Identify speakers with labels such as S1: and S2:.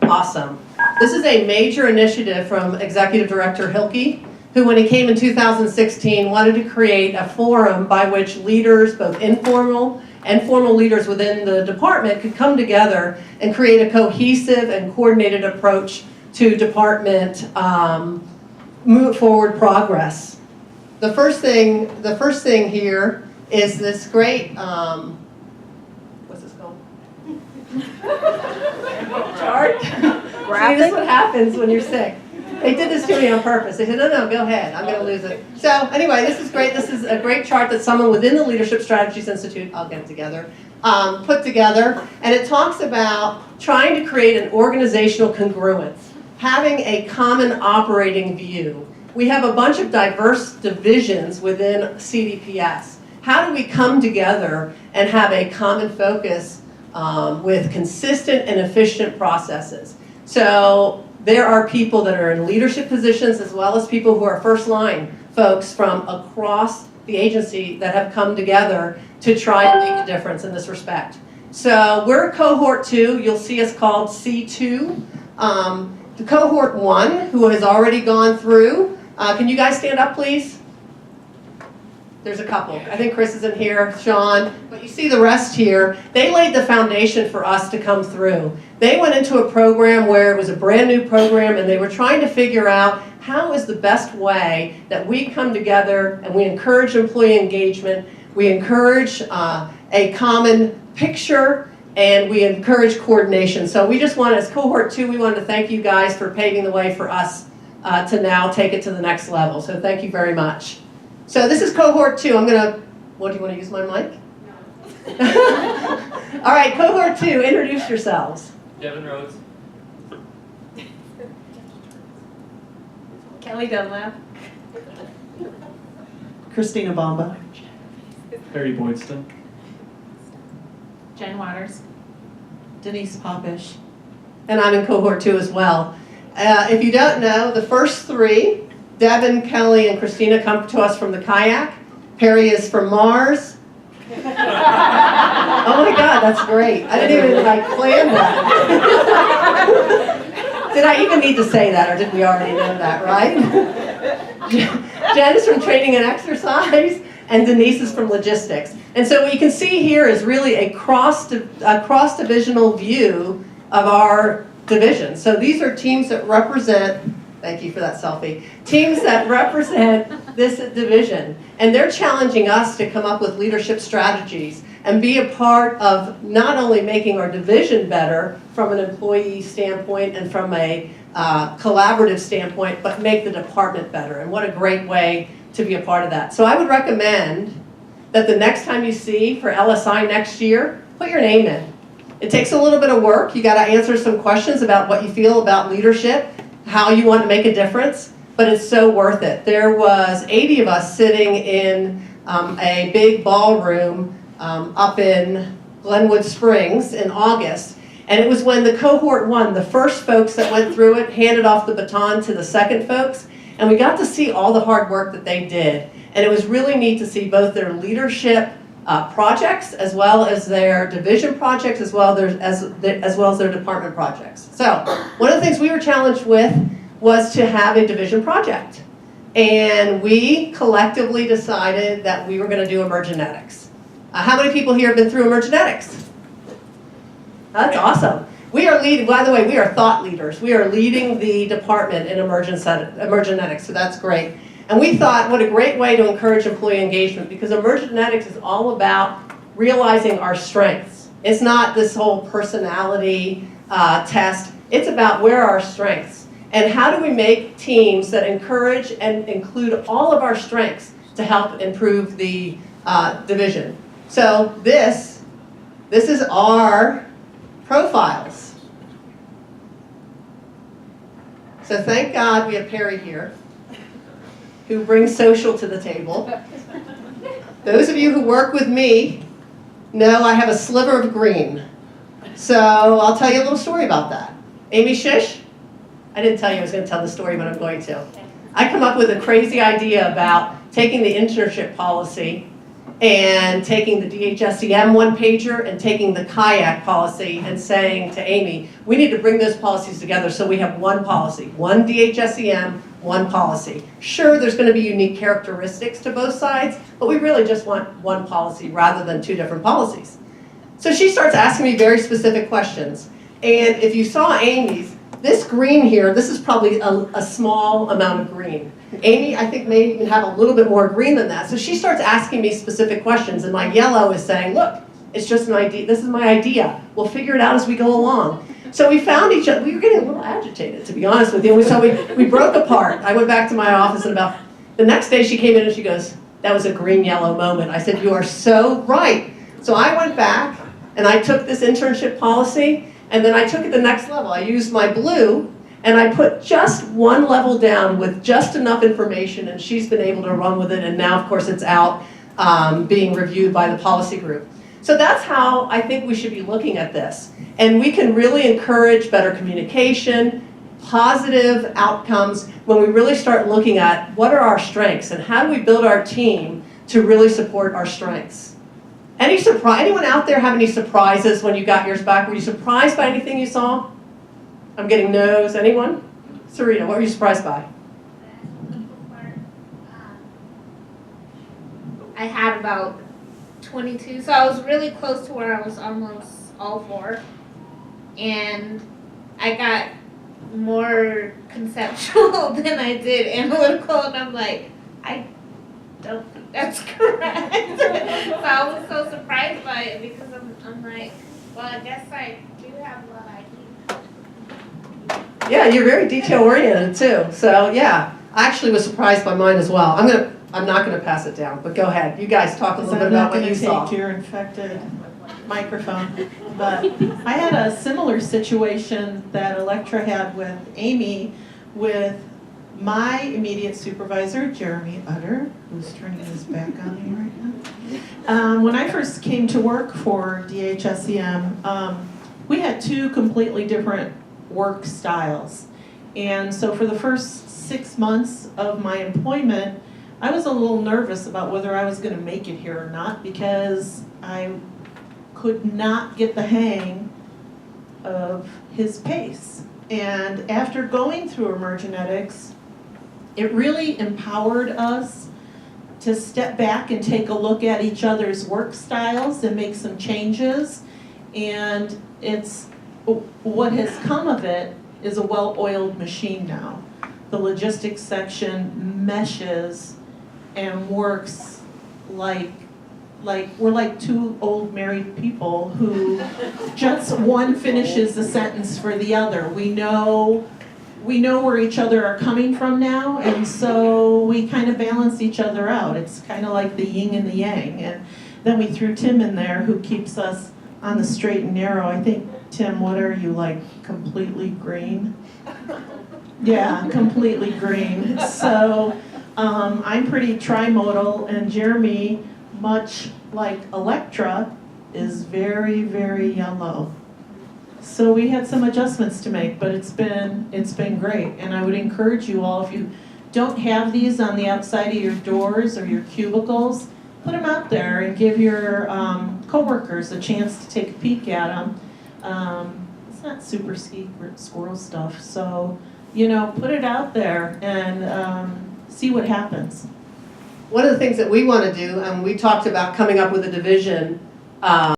S1: Awesome. This is a major initiative from Executive Director Hilke, who when he came in 2016 wanted to create a forum by which leaders, both informal and formal leaders within the department, could come together and create a cohesive and coordinated approach to department move forward progress. The first thing here is this great, what's this called? Chart. See, this is what happens when you're sick. They did this to me on purpose. They said, no, go ahead. I'm going to lose it. So anyway, this is great. This is a great chart that someone within the Leadership Strategies Institute, I'll get it together, put together. And it talks about trying to create an organizational congruence, having a common operating view. We have a bunch of diverse divisions within CDPS. How do we come together and have a common focus with consistent and efficient processes? So there are people that are in leadership positions as well as people who are first line folks from across the agency that have come together to try and make a difference in this respect. So we're cohort 2. You'll see us called C2. The cohort 1, who has already gone through, can you guys stand up, please? There's a couple. I think Chris is in here, Sean, but you see the rest here. They laid the foundation for us to come through. They went into a program where it was a brand new program and they were trying to figure out how is the best way that we come together and we encourage employee engagement, we encourage a common picture, and we encourage coordination. So we just want, as cohort 2, we wanted to thank you guys for paving the way for us to now take it to the next level. So thank you very much. So this is cohort 2. I'm going to, what, do you want to use my mic? No. All right, cohort 2, introduce yourselves.
S2: Devin Rhodes.
S3: Kelly Dunlap.
S4: Christina Bomba.
S2: Perry Boydston.
S3: Jen Waters.
S4: Denise Popish.
S1: And I'm in cohort 2 as well. If you don't know, the first 3, Devin, Kelly, and Christina, come to us from the kayak. Perry is from Mars. Oh my God, that's great. I didn't even plan that. Did I even need to say that, or did we already know that, right? Jen is from training and exercise, and Denise is from logistics. And so what you can see here is really a cross-divisional view of our division. So these are teams that represent, thank you for that selfie, teams that represent this division. And they're challenging us to come up with leadership strategies and be a part of not only making our division better from an employee standpoint and from a collaborative standpoint, but make the department better. And what a great way to be a part of that. So I would recommend that the next time you see for LSI next year, put your name in. It takes a little bit of work. You got to answer some questions about what you feel about leadership, how you want to make a difference, but it's so worth it. There was 80 of us sitting in a big ballroom up in Glenwood Springs in August, and it was when the cohort 1, the first folks that went through it, handed off the baton to the second folks, and we got to see all the hard work that they did. And it was really neat to see both their leadership projects as well as their division projects as well as their department projects. So one of the things we were challenged with was to have a division project. And we collectively decided that we were going to do emergenetics. How many people here have been through emergenetics? That's awesome. We are leading, by the way, we are thought leaders. We are leading the department in emergenetics, so that's great. And we thought, what a great way to encourage employee engagement, because emergenetics is all about realizing our strengths. It's not this whole personality test. It's about where are our strengths. And how do we make teams that encourage and include all of our strengths to help improve the division. So this is our profiles. So thank God we have Perry here, who brings social to the table. Those of you who work with me know I have a sliver of green. So I'll tell you a little story about that. Amy Shish, I didn't tell you I was going to tell the story, but I'm going to. I come up with a crazy idea about taking the internship policy and taking the DHSEM one-pager and taking the kayak policy and saying to Amy, we need to bring those policies together so we have one policy, one DHSEM, one policy. Sure, there's going to be unique characteristics to both sides, but we really just want one policy rather than two different policies. So she starts asking me very specific questions. And if you saw Amy's, this green here, this is probably a small amount of green. Amy, I think, may even have a little bit more green than that. So she starts asking me specific questions, and my yellow is saying, look, it's just an idea. This is my idea. We'll figure it out as we go along. So we found each other. We were getting a little agitated, to be honest with you. So we broke apart. I went back to my office, and about the next day she came in and she goes, that was a green-yellow moment. I said, you are so right. So I went back, and I took this internship policy, and then I took it the next level. I used my blue, and I put just one level down with just enough information, and she's been able to run with it, and now, of course, it's out being reviewed by the policy group. So that's how I think we should be looking at this. And we can really encourage better communication, positive outcomes, when we really start looking at what are our strengths and how do we build our team to really support our strengths. Anyone out there have any surprises when you got yours back? Were you surprised by anything you saw? I'm getting no's. Anyone? Serena, what were you surprised by?
S3: I had about 22, so I was really close to where I was almost all four. And I got more conceptual than I did analytical, and I'm like, I don't think that's correct. So I was so surprised by it because I'm like, well, I guess I do have a lot of ideas.
S1: Yeah, you're very detail oriented too. So yeah, I actually was surprised by mine as well. I'm not gonna pass it down, but go ahead. You guys talk a little bit about what you saw.
S4: I'm not going to take your infected microphone, but I had a similar situation that Electra had with Amy, with my immediate supervisor, Jeremy Utter, who's turning his back on me right now. When I first came to work for DHSEM, we had two completely different work styles. And so for the first 6 months of my employment, I was a little nervous about whether I was going to make it here or not, because I could not get the hang of his pace. And after going through Emergenetics, it really empowered us to step back and take a look at each other's work styles and make some changes. And what has come of it is a well-oiled machine now. The logistics section meshes and works like we're like two old married people who just one finishes the sentence for the other. We know where each other are coming from now, and so we kind of balance each other out. It's kind of like the yin and the yang. And then we threw Tim in there, who keeps us on the straight and narrow. I think, Tim, what are you, like, completely green? Yeah, completely green. So I'm pretty trimodal, and Jeremy, much like Electra, is very, very yellow. So we had some adjustments to make, but it's been great. And I would encourage you all, if you don't have these on the outside of your doors or your cubicles, put them out there and give your coworkers a chance to take a peek at them. It's not super secret squirrel stuff, so put it out there and see what happens.
S1: One of the things that we want to do, and we talked about coming up with a division